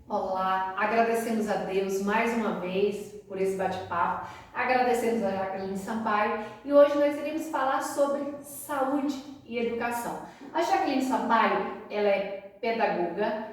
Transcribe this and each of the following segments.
Olá, agradecemos a Deus mais uma vez por esse bate-papo, agradecemos a Jaqueline Sampaio e hoje nós iremos falar sobre saúde e educação. A Jaqueline Sampaio, ela é pedagoga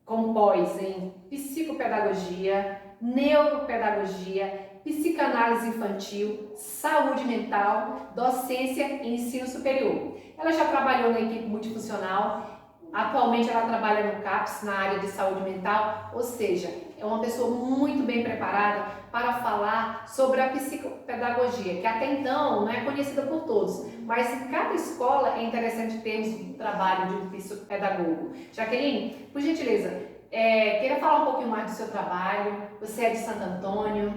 com pós em psicopedagogia, neuropedagogia, psicanálise infantil, saúde mental, docência e ensino superior. Ela já trabalhou na equipe multifuncional. Atualmente ela trabalha no CAPS, na área de saúde mental, ou seja, é uma pessoa muito bem preparada para falar sobre a psicopedagogia, que até então não é conhecida por todos, mas em cada escola é interessante termos um trabalho de um psicopedagogo. Jaqueline, por gentileza, queira falar um pouquinho mais do seu trabalho. Você é de Santo Antônio?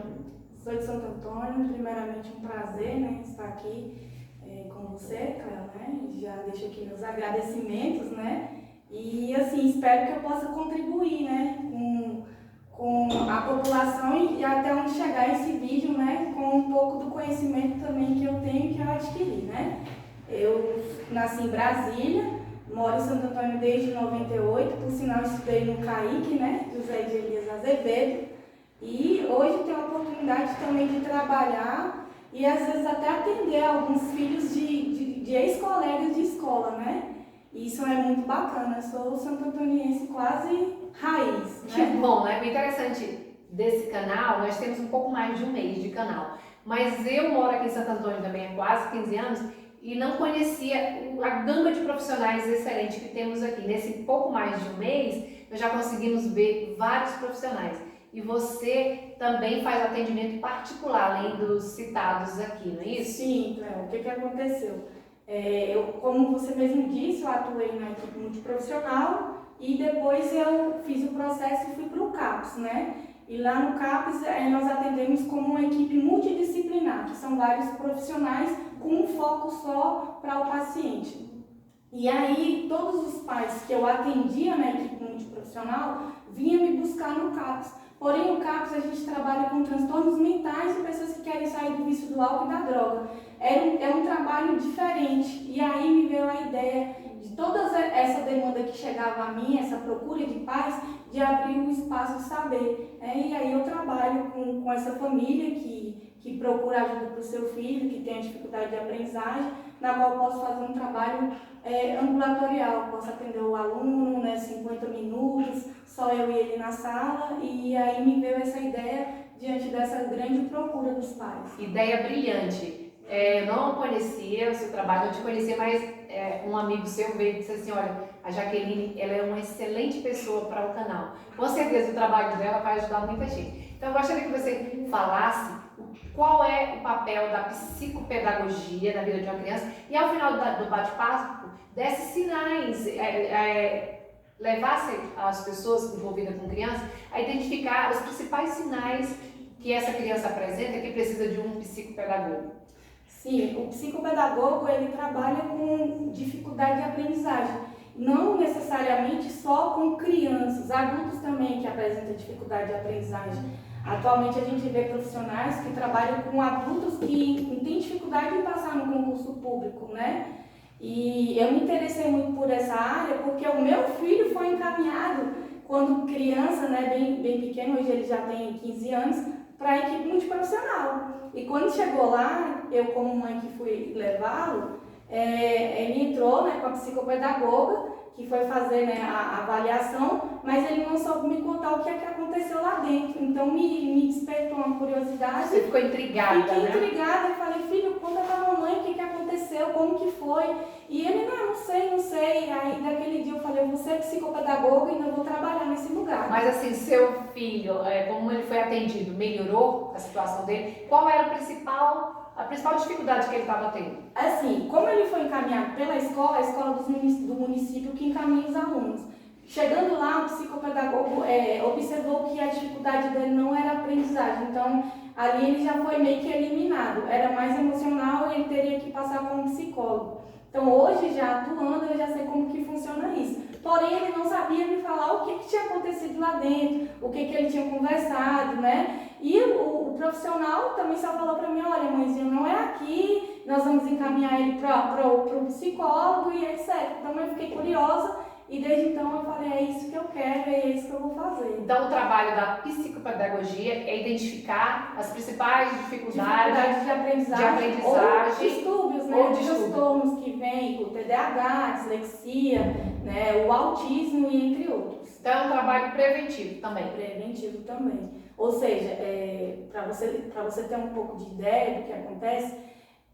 Sou de Santo Antônio, primeiramente um prazer, né, estar aqui com você, Cléo, né? Já deixo aqui meus agradecimentos, né? E assim, espero que eu possa contribuir, né, com a população e até onde chegar esse vídeo, né, com um pouco do conhecimento também que eu tenho e que eu adquiri, né? Eu nasci em Brasília, moro em Santo Antônio desde 98, por sinal estudei no CAIC, né, José de Elias Azevedo, e hoje tenho a oportunidade também de trabalhar e às vezes até atender alguns filhos de ex-colegas de escola, né? Isso é muito bacana, eu sou santo-antoniense quase raiz, né? Que bom, né? O interessante desse canal, nós temos um pouco mais de um mês de canal, mas eu moro aqui em Santo Antônio também há quase 15 anos e não conhecia a gama de profissionais excelentes que temos aqui. Nesse pouco mais de um mês, nós já conseguimos ver vários profissionais. E você também faz atendimento particular, além dos citados aqui, não é isso? Sim, Cléo, o que aconteceu? Como você mesmo disse, eu atuei na equipe multiprofissional e depois eu fiz o processo e fui para o CAPS, né? E lá no CAPS nós atendemos como uma equipe multidisciplinar, que são vários profissionais com um foco só para o paciente. E aí todos os pais que eu atendia na equipe multiprofissional vinham me buscar no CAPS. Porém, no CAPS a gente trabalha com transtornos mentais e pessoas que querem sair do vício do álcool e da droga. É um trabalho diferente. E aí me veio a ideia de toda essa demanda que chegava a mim, essa procura de pais, de abrir um espaço de saber. E aí eu trabalho com essa família que procura ajuda para o seu filho, que tem dificuldade de aprendizagem, na qual eu posso fazer um trabalho ambulatorial, posso atender o aluno, né, 50 minutos, só eu e ele na sala, e aí me veio essa ideia diante dessa grande procura dos pais. Ideia brilhante. Eu não conhecia o seu trabalho, não te conhecia, mas um amigo seu veio e disse assim, olha, a Jaqueline, ela é uma excelente pessoa para o canal. Com certeza o trabalho dela vai ajudar muita gente. Então eu gostaria que você falasse qual é o papel da psicopedagogia na vida de uma criança e ao final do bate-papo desse sinais, levasse as pessoas envolvidas com criança a identificar os principais sinais que essa criança apresenta que precisa de um psicopedagogo. Sim, o psicopedagogo ele trabalha com dificuldade de aprendizagem, não necessariamente só com crianças, adultos também que apresentam dificuldade de aprendizagem. Atualmente a gente vê profissionais que trabalham com adultos que têm dificuldade em passar no concurso público, né? E eu me interessei muito por essa área porque o meu filho foi encaminhado quando criança, né, bem pequeno, hoje ele já tem 15 anos, para a equipe multiprofissional. E quando chegou lá, eu como mãe que fui levá-lo, ele entrou, né, com a psicopedagoga, que foi fazer, né, a avaliação, mas ele não soube me contar o que é que aconteceu lá dentro. Então me despertou uma curiosidade. Você ficou intrigada, Fiquei né? intrigada e falei, filho, conta pra mamãe o que aconteceu, como que foi. E ele, não sei. Aí daquele dia eu falei, você é psicopedagoga e ainda vou trabalhar nesse lugar. Mas assim, seu filho, como ele foi atendido, melhorou a situação dele? Qual era a principal dificuldade que ele estava tendo? Assim, como ele foi encaminhado pela escola, a escola do município que encaminha os alunos. Chegando lá, o psicopedagogo observou que a dificuldade dele não era a aprendizagem, então ali ele já foi meio que eliminado, era mais emocional e ele teria que passar com um psicólogo. Então hoje, já atuando, eu já sei como que funciona isso. Porém, ele não sabia me falar o que tinha acontecido lá dentro, o que ele tinha conversado, né? E o profissional também só falou para mim, olha, mãezinha, não é aqui, nós vamos encaminhar ele para o psicólogo e etc. Então eu fiquei curiosa e desde então eu falei, é isso que eu quero, é isso que eu vou fazer. Então, o trabalho da psicopedagogia é identificar as principais dificuldades de aprendizagem ou distúrbios, né? Os transtornos que vêm, o TDAH, dislexia, né? O autismo e entre outros. Então, é um trabalho preventivo também. Preventivo também. Ou seja, para você ter um pouco de ideia do que acontece,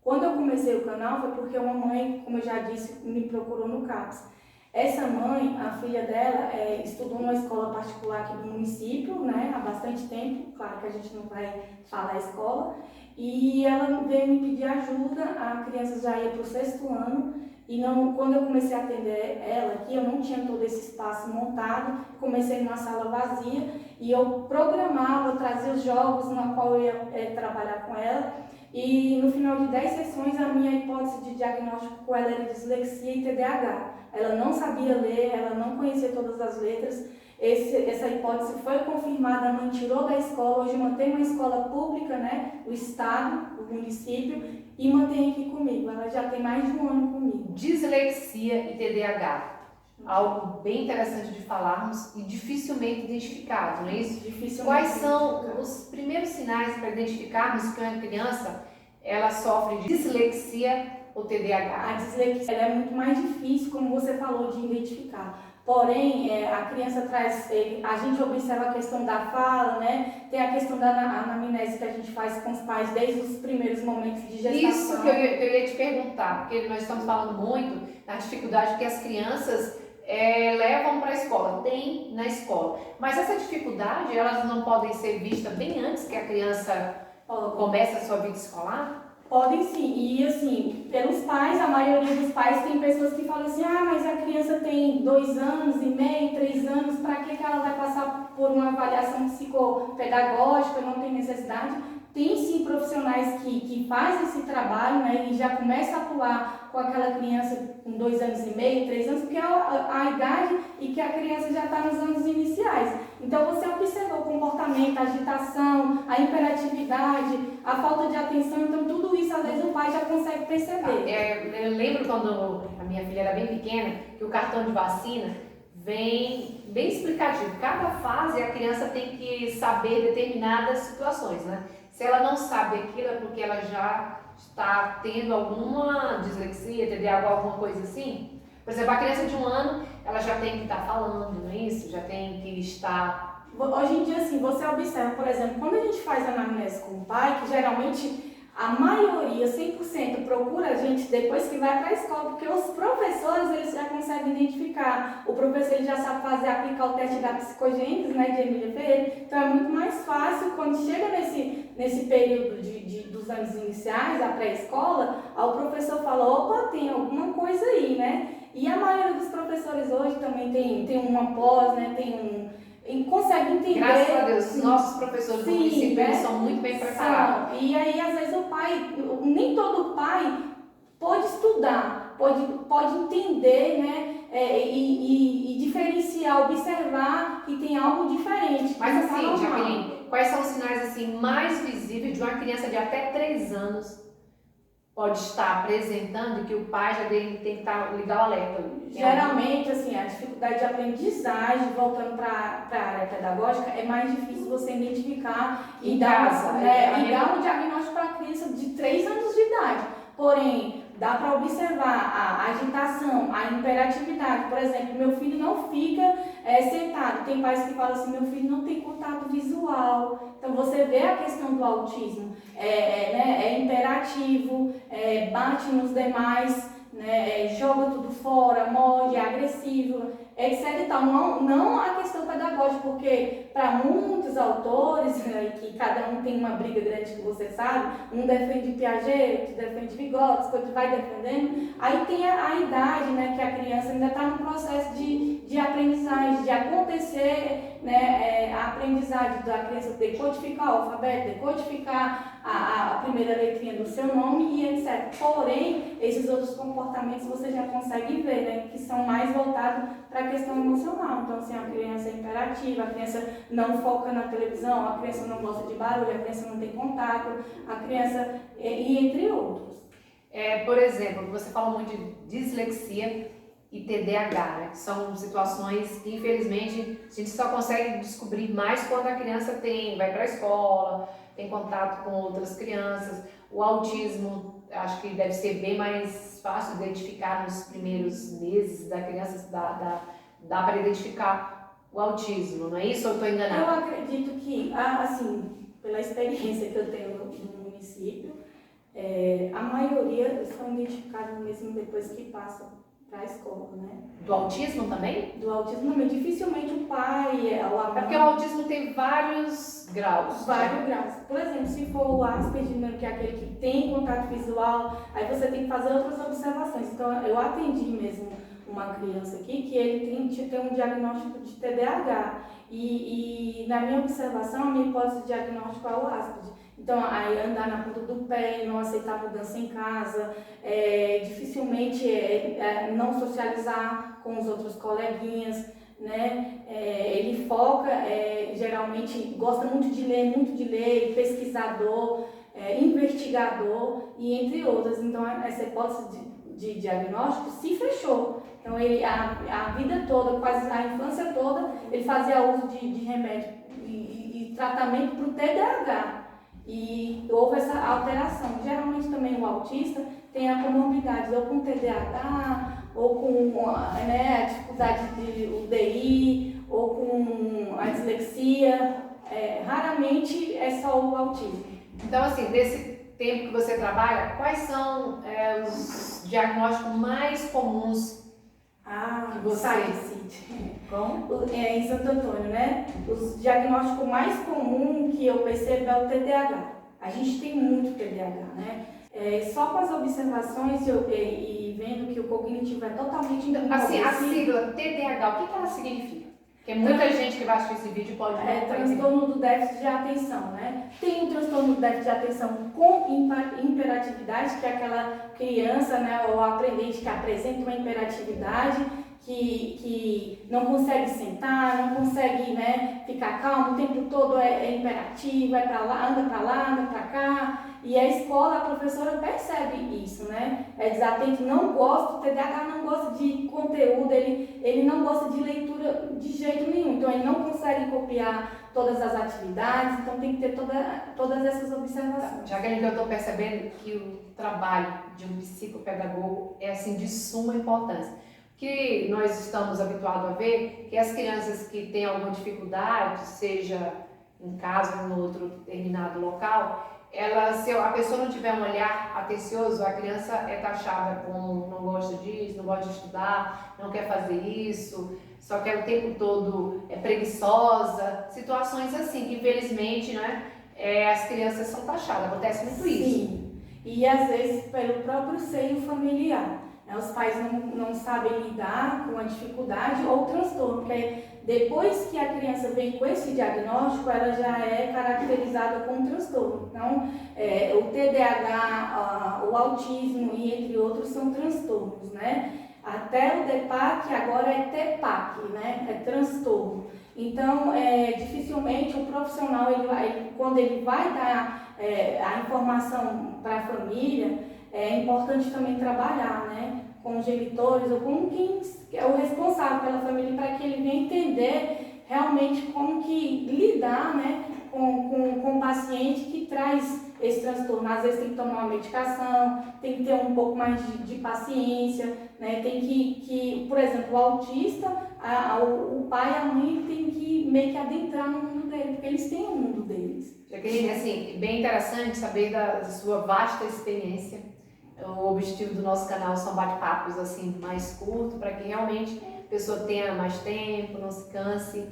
quando eu comecei o canal foi porque uma mãe, como eu já disse, me procurou no CAPS. Essa mãe, a filha dela, estudou numa escola particular aqui do município, né, há bastante tempo, claro que a gente não vai falar a escola, e ela veio me pedir ajuda, a criança já ia para o 6º ano, e quando eu comecei a atender ela aqui, eu não tinha todo esse espaço montado, comecei numa sala vazia, e eu programava, trazia os jogos na qual eu ia trabalhar com ela, e no final de 10 sessões a minha hipótese de diagnóstico com ela era dislexia e TDAH. Ela não sabia ler, ela não conhecia todas as letras. Essa hipótese foi confirmada, a mãe tirou da escola, hoje mantém uma escola pública, né, o estado, o município, e mantém aqui comigo. Ela já tem mais de 1 ano comigo. Dislexia e TDAH. Algo bem interessante de falarmos e dificilmente identificado, não é isso? Dificilmente. Quais são os primeiros sinais para identificarmos que uma criança ela sofre de dislexia ou TDAH? A dislexia é muito mais difícil, como você falou, de identificar. Porém, a criança traz, a gente observa a questão da fala, né? Tem a questão da anamnese que a gente faz com os pais desde os primeiros momentos de gestação. Isso que eu ia te perguntar, porque nós estamos falando muito da dificuldade que as crianças levam para a escola, tem na escola. Mas essa dificuldade, elas não podem ser vistas bem antes que a criança comece a sua vida escolar? Podem sim, e assim, pelos pais, a maioria dos pais tem pessoas que falam assim, mas a criança tem 2 anos e meio, 3 anos, para que ela vai passar por uma avaliação psicopedagógica, não tem necessidade. Tem sim profissionais que fazem esse trabalho, né, e já começam a atuar com aquela criança com 2 anos e meio, 3 anos, porque é a idade e que a criança já está nos anos iniciais. Então você observa o comportamento, a agitação, a hiperatividade, a falta de atenção, então tudo isso às vezes o pai já consegue perceber. Eu lembro quando a minha filha era bem pequena, que o cartão de vacina vem bem explicativo. Cada fase a criança tem que saber determinadas situações, né? Se ela não sabe aquilo é porque ela já está tendo alguma dislexia, TDAH, alguma coisa assim. Por exemplo, a criança de 1 ano, ela já tem que estar falando, não é isso? Já tem que estar... Hoje em dia, assim, você observa, por exemplo, quando a gente faz anamnese com o pai, que geralmente a maioria, 100%, procura a gente depois que vai para a escola, porque os professores, eles já conseguem identificar. O professor ele já sabe aplicar o teste da psicogênese, né, de Emília Ferreira. Então é muito mais fácil, quando chega nesse período dos anos iniciais, a pré-escola, o professor fala, opa, tem alguma coisa aí, né? E a maioria dos professores hoje também tem uma pós, né, consegue entender. Graças a Deus, os nossos professores do município, né? Eles são muito bem preparados. E aí, às vezes, o pai, nem todo pai pode estudar, pode entender, né? E diferenciar, observar que tem algo diferente. Mas assim, Jaqueline, quais são os sinais assim, mais visíveis de uma criança de até 3 anos pode estar apresentando que o pai já tem que ligar o alerta? Geralmente, assim, a dificuldade de aprendizagem, voltando para a área pedagógica, é mais difícil você identificar e dar um diagnóstico para a criança de 3 anos de idade. Porém, dá para observar a agitação, a hiperatividade. Por exemplo, meu filho não fica sentado. Tem pais que falam assim, meu filho não tem contato visual. Então, você vê a questão do autismo. É imperativo, bate nos demais, né, joga tudo fora, morde, é agressivo, etc. Então, não a questão pedagógica, porque para muitos autores, né, que cada um tem uma briga grande que você sabe, um defende Piaget, outro defende Vygotsky, outro vai defendendo, aí tem a idade, né, que a criança ainda está no processo de aprendizagem, de acontecer, né, a aprendizagem da criança decodificar o alfabeto, decodificar a primeira letrinha do seu nome e etc. Porém, esses outros comportamentos você já consegue ver, né, que são mais voltados para a questão emocional. Então, assim, a criança é imperativa, a criança não foca na televisão, a criança não gosta de barulho, a criança não tem contato, a criança, e entre outros. Por exemplo, você fala muito de dislexia e TDAH, né? Que são situações que, infelizmente, a gente só consegue descobrir mais quando a criança vai para a escola, tem contato com outras crianças. O autismo, acho que deve ser bem mais fácil de identificar nos primeiros meses da criança, dá para identificar o autismo, não é isso ou eu estou enganada? Eu acredito que, assim, pela experiência que eu tenho no município, a maioria são identificados mesmo depois que passam para a escola, né? Do autismo também? Do autismo também. Dificilmente o pai ou a mãe... É porque o autismo tem vários graus. Vários graus. Por exemplo, se for o Asperger, que é aquele que tem contato visual, aí você tem que fazer outras observações. Então, eu atendi mesmo uma criança aqui que ele tem um diagnóstico de TDAH. E na minha observação, a minha hipótese de diagnóstico é o Asperger. Então, aí andar na ponta do pé, não aceitar mudança em casa, dificilmente não socializar com os outros coleguinhas, né? Ele foca, geralmente gosta muito de ler, pesquisador, investigador e entre outras. Então, essa hipótese de diagnóstico se fechou. Então, ele, a vida toda, quase a infância toda, ele fazia uso de remédio e tratamento para o TDAH. E houve essa alteração. Geralmente também o autista tem a comorbidade ou com TDAH, ou com a dificuldade de UDI, ou com a dislexia. Raramente é só o autismo. Então, assim, nesse tempo que você trabalha, quais são os diagnósticos mais comuns que você... Em Santo Antônio, né? Os diagnósticos mais comuns que eu percebo é o TDAH. A gente tem muito TDAH, né? Só com as observações e vendo que o cognitivo é totalmente... Assim, a sigla TDAH, o que ela significa? Porque muita gente que vai assistir esse vídeo pode não transtorno do déficit de atenção, né? Tem um transtorno do déficit de atenção com hiperatividade, que é aquela criança, né, ou aprendente que apresenta uma hiperatividade, que não consegue sentar, não consegue, né, ficar calmo, o tempo todo é imperativo, anda para lá, anda para cá. E a escola, a professora percebe isso, né? É desatento, não gosta, o TDAH não gosta de conteúdo, ele não gosta de leitura de jeito nenhum. Então, ele não consegue copiar todas as atividades, então tem que ter todas essas observações. Já que eu estou percebendo que o trabalho de um psicopedagogo é, assim, de suma importância. Que nós estamos habituados a ver que as crianças que têm alguma dificuldade, seja em casa ou em outro determinado local, se a pessoa não tiver um olhar atencioso, a criança é taxada como não gosta disso, não gosta de estudar, não quer fazer isso, só quer o tempo todo preguiçosa, situações assim que infelizmente, né, as crianças são taxadas, acontece muito isso. Sim, e às vezes pelo próprio seio familiar. Os pais não sabem lidar com a dificuldade ou transtorno, porque depois que a criança vem com esse diagnóstico, ela já é caracterizada com transtorno. Então, o TDAH, o autismo e entre outros são transtornos, né? Até o DEPAC agora é TEPAC, né? É transtorno. Então, dificilmente o profissional, quando ele vai dar a informação para a família, é importante também trabalhar, né, com os genitores ou com quem é o responsável pela família, para que ele venha entender realmente como que lidar, né, com o paciente que traz esse transtorno. Às vezes tem que tomar uma medicação, tem que ter um pouco mais de paciência, né, tem que por exemplo, o autista, o pai e a mãe tem que meio que adentrar no mundo dele, porque eles têm o mundo deles. Jaqueline, assim, bem interessante saber da sua vasta experiência. O objetivo do nosso canal são bate-papos assim, mais curtos, para que realmente a pessoa tenha mais tempo, não se canse.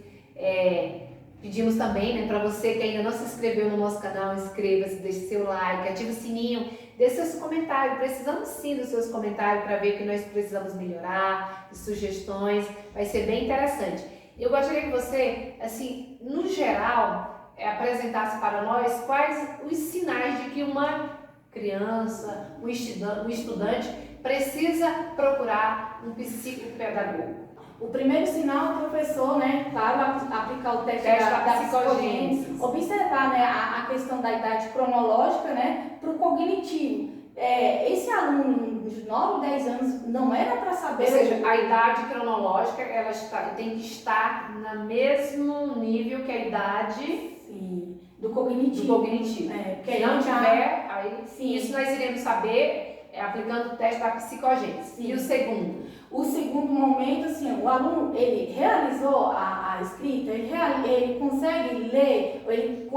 Pedimos também, né, para você que ainda não se inscreveu no nosso canal, inscreva-se, deixe seu like, ative o sininho, deixe seus comentários. Precisamos sim dos seus comentários para ver o que nós precisamos melhorar, de sugestões, vai ser bem interessante. Eu gostaria que você, assim, no geral, apresentasse para nós quais os sinais de que uma criança, um estudante precisa procurar um psicopedagogo. O primeiro sinal é o professor, né, claro, aplicar o teste da psicogênese, observar, né, a questão da idade cronológica, né, para o cognitivo. esse aluno de 9, 10 anos não era para saber... Ou seja, a idade cronológica ela tem que estar no mesmo nível que a idade... Sim, do cognitivo. Se não tiver, aí sim. Isso nós iremos saber aplicando o teste da psicogênese. Sim. E o segundo? O segundo momento, assim, o aluno, ele realizou a escrita, ele consegue ler, ele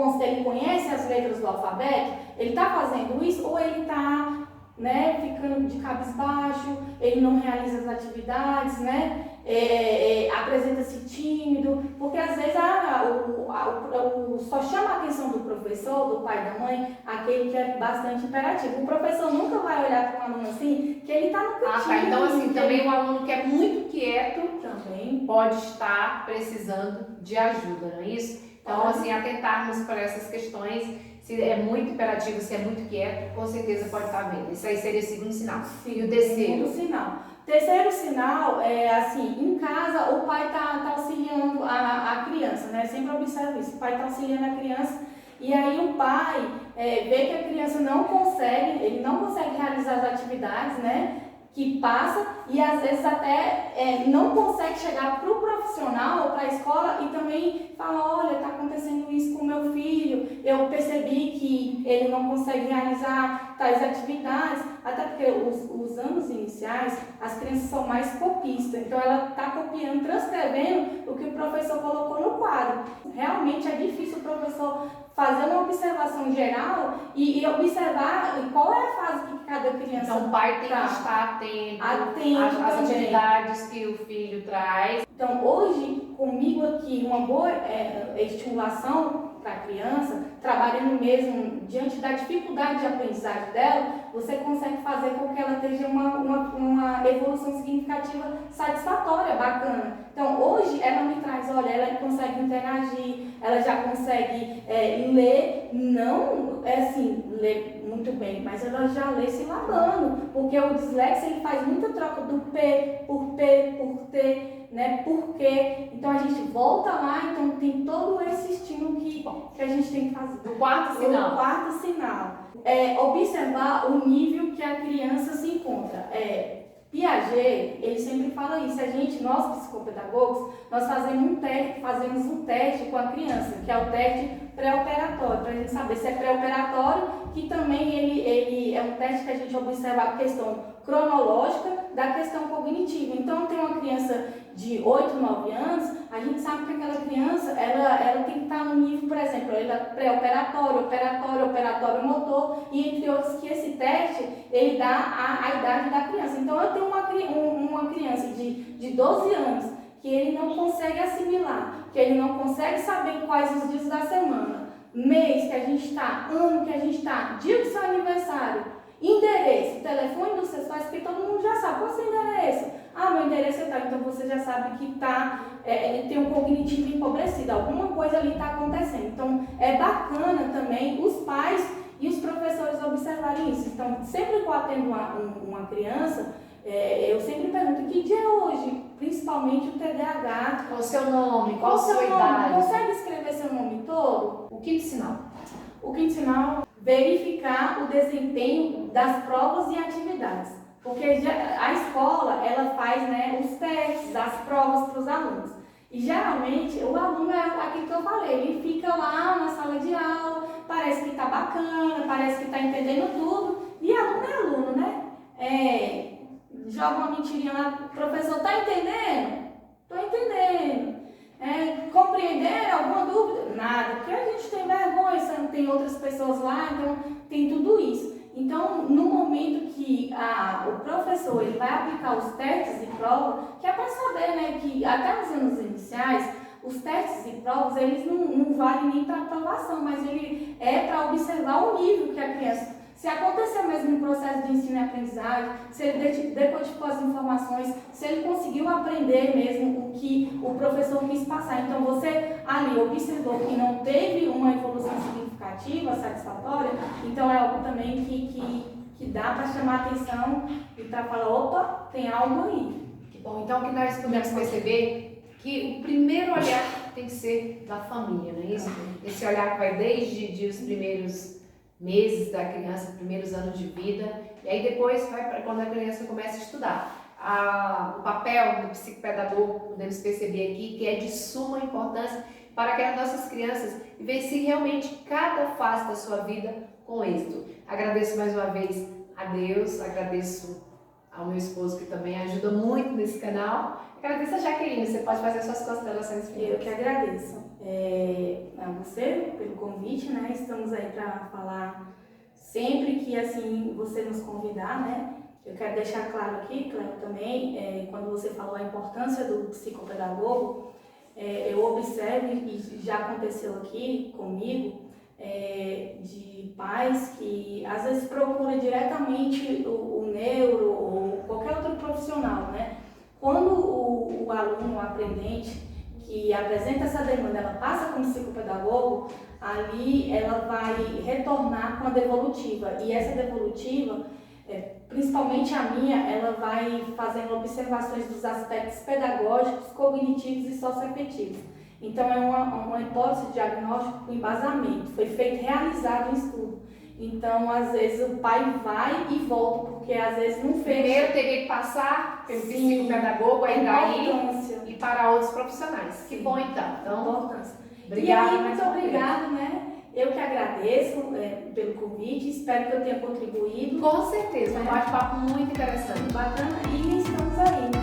conhece as letras do alfabeto, ele está fazendo isso ou ele está, né, ficando de cabisbaixo, ele não realiza as atividades, né, apresenta-se tímido, porque às vezes só chama a atenção do professor, do pai, da mãe, aquele que é bastante imperativo. O professor nunca vai olhar para um aluno assim, que ele está no cantinho. Tá. Então assim, também o aluno que é muito quieto também pode estar precisando de ajuda, não é isso? Então assim, atentarmos para essas questões. Se é muito imperativo, se é muito quieto, com certeza pode estar vendo. Isso aí seria o segundo sinal. Sim, e o terceiro? Segundo sinal. Terceiro sinal é assim, em casa o pai tá auxiliando a criança, né? Sempre observo isso, o pai está auxiliando a criança e aí o pai vê que a criança ele não consegue realizar as atividades, né? Que passa e às vezes até não consegue chegar para o profissional ou para a escola e também fala, olha, está acontecendo isso com o meu filho, eu percebi que ele não consegue realizar tais atividades, até porque os anos iniciais as crianças são mais copistas, então ela está copiando, transcrevendo o que o professor colocou no quadro. Realmente é difícil o professor fazer uma observação geral e observar qual é a fase que cada criança... Então o pai tem que estar atento às atividades que o filho traz. Então hoje, comigo aqui, uma boa estimulação para a criança, trabalhando mesmo diante da dificuldade de aprendizagem dela, você consegue fazer com que ela tenha uma evolução significativa satisfatória, bacana. Então hoje ela me traz, olha, ela consegue interagir, ela já consegue ler, não ler muito bem, mas ela já lê silabando, porque o dislexia ele faz muita troca do P por T, né? Por quê? Então a gente volta lá, então tem todo esse estímulo que a gente tem que fazer. O quarto sinal. O quarto sinal é observar o nível que a criança se encontra. Piaget, ele sempre fala isso. Nós psicopedagogos, nós fazemos um teste com a criança, que é o teste pré-operatório, para a gente saber se é pré-operatório, que também ele é um teste que a gente observa a questão cronológica da questão cognitiva. Então, tem uma criança de 8, 9 anos, a gente sabe que aquela criança, ela tem que estar no nível, por exemplo, pré-operatório, operatório motor, e entre outros, que esse teste, ele dá a idade da criança. Então, eu tenho uma criança de 12 anos, que ele não consegue assimilar, que ele não consegue saber quais os dias da semana, mês que a gente está, ano que a gente está, dia do seu aniversário, endereço, telefone dos seus pais, porque todo mundo já sabe. Qual é o seu endereço? Ah, meu endereço é tal. Então você já sabe que ele tem um cognitivo empobrecido, alguma coisa ali está acontecendo. Então é bacana também os pais e os professores observarem isso. Então, sempre que eu atendo uma criança, eu sempre pergunto, que dia é hoje? Principalmente o TDAH. Qual o seu nome? Qual a sua idade? Consegue escrever seu nome todo? O quinto sinal. O quinto sinal, verificar o desempenho das provas e atividades. Porque a escola, ela faz, né, os testes, as provas para os alunos. E geralmente o aluno é aquilo que eu falei, ele fica lá na sala de aula, parece que está bacana, parece que está entendendo tudo, e aluno é aluno, né? Joga uma mentirinha lá, professor, está entendendo? Estou entendendo. Compreender alguma dúvida? Nada, porque a gente tem vergonha, não tem outras pessoas lá, então tem tudo isso. Então, no momento que o professor ele vai aplicar os testes e provas, que é para saber, né, que até nos anos iniciais, os testes e provas, eles não valem nem para aprovação, mas ele é para observar o nível que a criança, se aconteceu mesmo no processo de ensino e aprendizagem, se ele decodificou as informações, se ele conseguiu aprender mesmo o que o professor quis passar. Então, você ali observou que não teve uma evolução significativa, satisfatória, então é algo também que dá para chamar atenção e para falar, opa, tem algo aí. Bom, então o que nós podemos perceber que o primeiro olhar tem que ser da família, não é isso? Esse olhar que vai desde os primeiros meses da criança, primeiros anos de vida, e aí depois vai para quando a criança começa a estudar. O papel do psicopedagogo, podemos perceber aqui, que é de suma importância para que as nossas crianças vivenciem realmente cada fase da sua vida com êxito. Agradeço mais uma vez a Deus, agradeço ao meu esposo que também ajuda muito nesse canal. Agradeço a Jaqueline, você pode fazer suas considerações finais. Eu que agradeço a você pelo convite, né? Estamos aí para falar sempre que assim você nos convidar, né? Eu quero deixar claro aqui, Cléo, também, quando você falou a importância do psicopedagogo, eu observo, e já aconteceu aqui comigo, de pais que às vezes procuram diretamente o neuro ou qualquer outro profissional, né? Quando o aluno, o aprendente, que apresenta essa demanda, ela passa como psicopedagogo, ali ela vai retornar com a devolutiva. E essa devolutiva, principalmente a minha, ela vai fazendo observações dos aspectos pedagógicos, cognitivos e socioafetivos. Então, é uma hipótese de diagnóstico com embasamento, foi realizado um estudo. Então, às vezes, o pai vai e volta, porque às vezes não fez. Primeiro teria que passar pelo psicopedagogo, aí daí e para outros profissionais. Sim. Que bom então. Importância. Obrigada. E aí, muito obrigada, né? Eu que agradeço pelo convite, espero que eu tenha contribuído. Com certeza, um bate-papo muito interessante. Bacana, e estamos aí, né?